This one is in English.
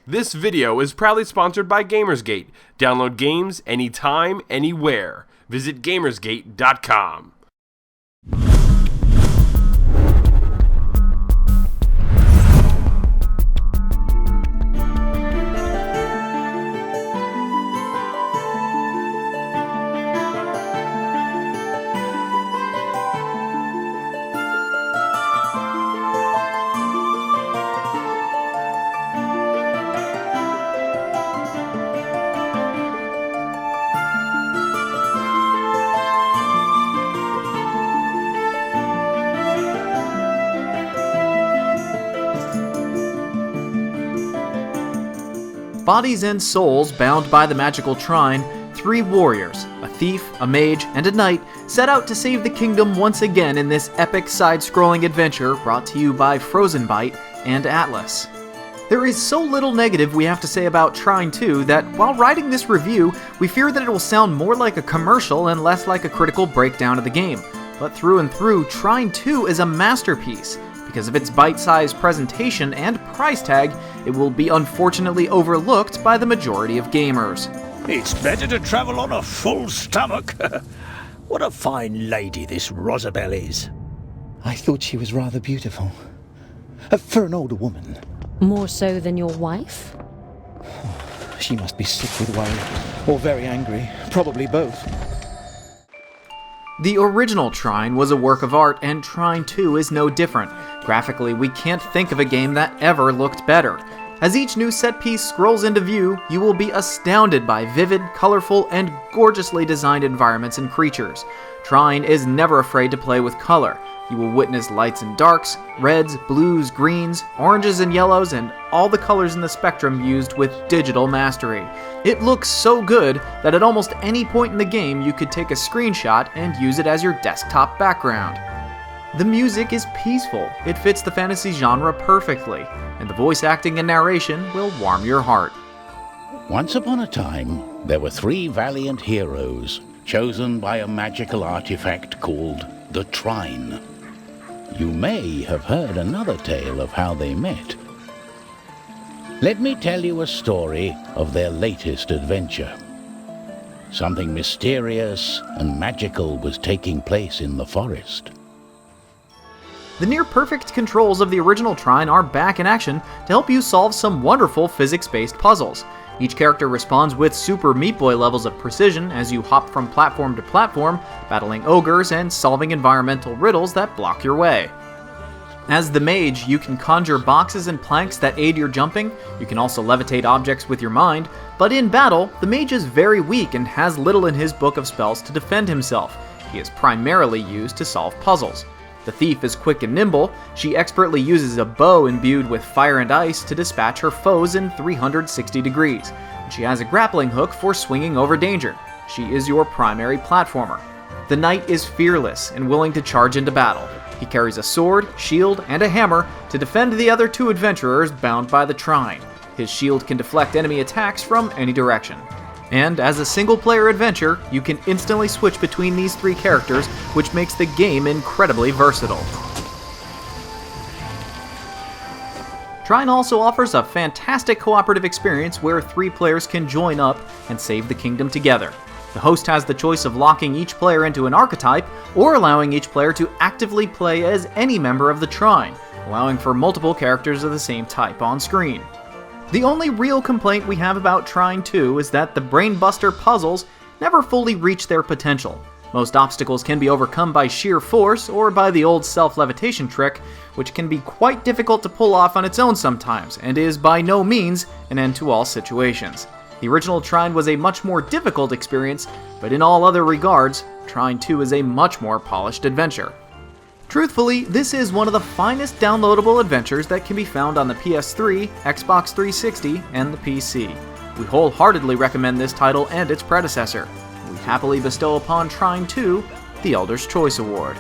This video is proudly sponsored by Gamersgate. Download games anytime, anywhere. Visit Gamersgate.com. Bodies and souls bound by the magical Trine, three warriors, a thief, a mage, and a knight, set out to save the kingdom once again in this epic side-scrolling adventure brought to you by Frozenbyte and Atlas. There is so little negative we have to say about Trine 2 that while writing this review, we fear that it will sound more like a commercial and less like a critical breakdown of the game. But through and through, Trine 2 is a masterpiece. Because of its bite-sized presentation and price tag, it will be unfortunately overlooked by the majority of gamers. It's better to travel on a full stomach. What a fine lady this Rosabelle is. I thought she was rather beautiful. For an older woman. More so than your wife? She must be sick with worry, or very angry, probably both. The original Trine was a work of art, and Trine 2 is no different. Graphically, we can't think of a game that ever looked better. As each new set piece scrolls into view, you will be astounded by vivid, colorful, and gorgeously designed environments and creatures. Trine is never afraid to play with color. You will witness lights and darks, reds, blues, greens, oranges and yellows, and all the colors in the spectrum used with digital mastery. It looks so good that at almost any point in the game you could take a screenshot and use it as your desktop background. The music is peaceful, it fits the fantasy genre perfectly, and the voice acting and narration will warm your heart. Once upon a time, there were three valiant heroes chosen by a magical artifact called the Trine. You may have heard another tale of how they met. Let me tell you a story of their latest adventure. Something mysterious and magical was taking place in the forest. The near-perfect controls of the original Trine are back in action to help you solve some wonderful physics-based puzzles. Each character responds with Super Meat Boy levels of precision as you hop from platform to platform, battling ogres and solving environmental riddles that block your way. As the mage, you can conjure boxes and planks that aid your jumping. You can also levitate objects with your mind, but in battle, the mage is very weak and has little in his book of spells to defend himself. He is primarily used to solve puzzles. The thief is quick and nimble. She expertly uses a bow imbued with fire and ice to dispatch her foes in 360 degrees. And she has a grappling hook for swinging over danger. She is your primary platformer. The knight is fearless and willing to charge into battle. He carries a sword, shield, and a hammer to defend the other two adventurers bound by the Trine. His shield can deflect enemy attacks from any direction. And as a single-player adventure, you can instantly switch between these three characters, which makes the game incredibly versatile. Trine also offers a fantastic cooperative experience where three players can join up and save the kingdom together. The host has the choice of locking each player into an archetype, or allowing each player to actively play as any member of the Trine, allowing for multiple characters of the same type on screen. The only real complaint we have about Trine 2 is that the brainbuster puzzles never fully reach their potential. Most obstacles can be overcome by sheer force or by the old self-levitation trick, which can be quite difficult to pull off on its own sometimes, and is by no means an end to all situations. The original Trine was a much more difficult experience, but in all other regards, Trine 2 is a much more polished adventure. Truthfully, this is one of the finest downloadable adventures that can be found on the PS3, Xbox 360, and the PC. We wholeheartedly recommend this title and its predecessor. We happily bestow upon Trine 2 the Elder's Choice Award.